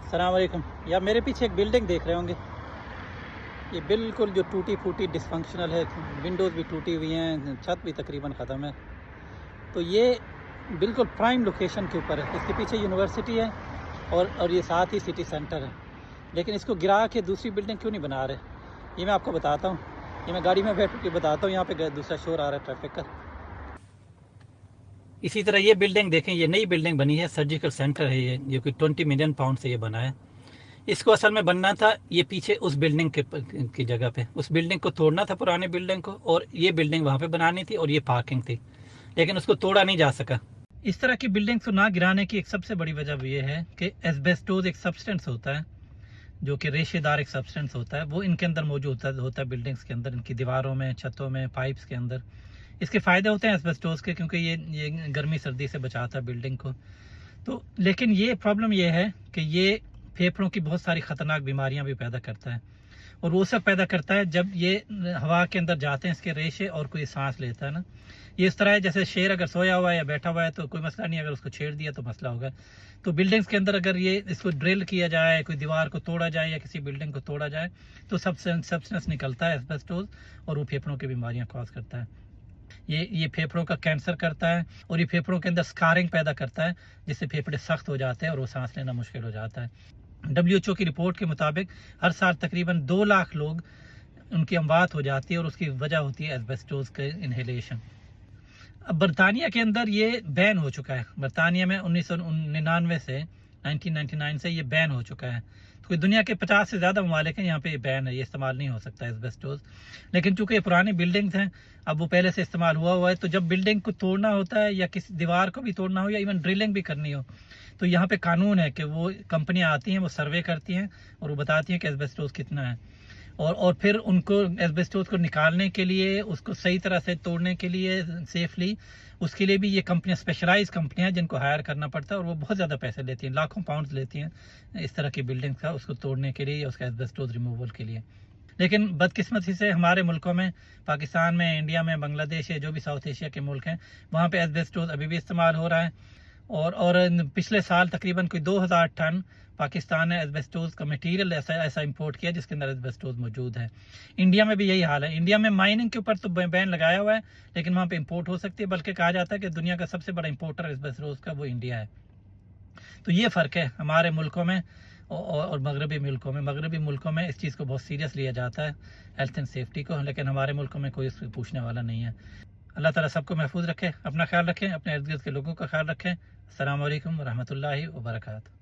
السلام علیکم. یا میرے پیچھے ایک بلڈنگ دیکھ رہے ہوں گے. یہ بالکل جو ٹوٹی پھوٹی ڈسفنکشنل ہے, ونڈوز بھی ٹوٹی ہوئی ہیں, چھت بھی تقریباً ختم ہے. تو یہ بالکل پرائم لوکیشن کے اوپر ہے. اس کے پیچھے یونیورسٹی ہے اور یہ ساتھ ہی سٹی سینٹر ہے. لیکن اس کو گرا کے دوسری بلڈنگ کیوں نہیں بنا رہے, یہ میں آپ کو بتاتا ہوں. یہ میں گاڑی میں بیٹھ کے بتاتا ہوں. یہاں پہ دوسرا شور آ رہا ہے ٹریفک کا. اسی طرح یہ بلڈنگ دیکھیں, یہ نئی بلڈنگ بنی ہے, سرجیکل سینٹر ہے یہ, جو کہ 20 ملین پاؤنڈ سے یہ بنا ہے. اس کو اصل میں بننا تھا یہ پیچھے اس بلڈنگ کی جگہ پہ. اس بلڈنگ کو توڑنا تھا, پرانے بلڈنگ کو, اور یہ بلڈنگ وہاں پہ بنانی تھی, اور یہ پارکنگ تھی. لیکن اس کو توڑا نہیں جا سکا. اس طرح کی بلڈنگ کو نہ گرانے کی ایک سب سے بڑی وجہ یہ ہے کہ ایسبیسٹوز ایک سبسٹنس ہوتا ہے, جو کہ ریشے دار ایک سبسٹنس ہوتا ہے. وہ ان کے اندر موجود ہوتا ہے بلڈنگس کے اندر, ان کی دیواروں میں, چھتوں میں, پائپس کے اندر. اس کے فائدے ہوتے ہیں ایسبیسٹوز کے, کیونکہ یہ گرمی سردی سے بچاتا ہے بلڈنگ کو. تو لیکن یہ پرابلم یہ ہے کہ یہ پھیپھڑوں کی بہت ساری خطرناک بیماریاں بھی پیدا کرتا ہے. اور وہ سب پیدا کرتا ہے جب یہ ہوا کے اندر جاتے ہیں اس کے ریشے, اور کوئی سانس لیتا ہے نا. یہ اس طرح ہے جیسے شیر اگر سویا ہوا ہے یا بیٹھا ہوا ہے تو کوئی مسئلہ نہیں, اگر اس کو چھیڑ دیا تو مسئلہ ہوگا. تو بلڈنگز کے اندر اگر یہ اس کو ڈرل کیا جائے, کوئی دیوار کو توڑا جائے یا کسی بلڈنگ کو توڑا جائے, تو سبسٹنس نکلتا ہے ایسبیسٹوز, اور وہ پھیپھڑوں کی بیماریاں کاز کرتا ہے. یہ پھیپھڑوں کا کینسر کرتا ہے, اور یہ پھیپھڑوں کے اندر سکارنگ پیدا کرتا ہے, جس سے پھیپھڑے سخت ہو جاتے ہیں اور وہ سانس لینا مشکل ہو جاتا ہے. WHO کی رپورٹ کے مطابق ہر سال تقریباً 2 لاکھ لوگ ان کی اموات ہو جاتی ہے, اور اس کی وجہ ہوتی ہے ایسبیسٹوز کے انہیلیشن. اب برطانیہ کے اندر یہ بین ہو چکا ہے. برطانیہ میں 1999 سے 1999 سے یہ بین ہو چکا ہے. کوئی دنیا کے 50 سے زیادہ ممالک ہیں جہاں پہ یہ بین ہے, یہ استعمال نہیں ہو سکتا ایسبیسٹوز. لیکن چونکہ یہ پرانی بلڈنگز ہیں, اب وہ پہلے سے استعمال ہوا ہے, تو جب بلڈنگ کو توڑنا ہوتا ہے یا کسی دیوار کو بھی توڑنا ہو یا ایون ڈرلنگ بھی کرنی ہو, تو یہاں پہ قانون ہے کہ وہ کمپنیاں آتی ہیں, وہ سروے کرتی ہیں اور وہ بتاتی ہیں کہ ایسبیسٹوز کتنا ہے. اور پھر ان کو ایسبیسٹوز کو نکالنے کے لیے, اس کو صحیح طرح سے توڑنے کے لیے سیفلی, اس کے لیے بھی یہ کمپنیاں اسپیشلائز کمپنیاں جن کو ہائر کرنا پڑتا ہے, اور وہ بہت زیادہ پیسے لیتی ہیں, لاکھوں پاؤنڈز لیتی ہیں اس طرح کی بلڈنگ کا, اس کو توڑنے کے لیے یا اس کا ایسبیسٹوز ریموول کے لیے. لیکن بدقسمتی سے ہمارے ملکوں میں, پاکستان میں, انڈیا میں, بنگلہ دیش ہے, جو بھی ساؤتھ ایشیا کے ملک ہیں, وہاں پہ ایسبیسٹوز ابھی بھی استعمال ہو رہا ہے. اور پچھلے سال تقریباً کوئی 2000 ٹن پاکستان نے ایسبیسٹوز کا میٹیریل ایسا امپورٹ کیا جس کے اندر ایسبیسٹوز موجود ہے. انڈیا میں بھی یہی حال ہے. انڈیا میں مائننگ کے اوپر تو بین لگایا ہوا ہے, لیکن وہاں پہ امپورٹ ہو سکتی ہے, بلکہ کہا جاتا ہے کہ دنیا کا سب سے بڑا امپورٹر ایسبیسٹوز کا وہ انڈیا ہے. تو یہ فرق ہے ہمارے ملکوں میں اور مغربی ملکوں میں اس چیز کو بہت سیریس لیا جاتا ہے, ہیلتھ اینڈ سیفٹی کو, لیکن ہمارے ملکوں میں کوئی اس کو پوچھنے والا نہیں ہے. اللہ تعالیٰ سب کو محفوظ رکھے, اپنا خیال رکھیں, اپنے ارد گرد کے لوگوں کا خیال رکھیں. السلام علیکم ورحمۃ اللہ وبرکاتہ.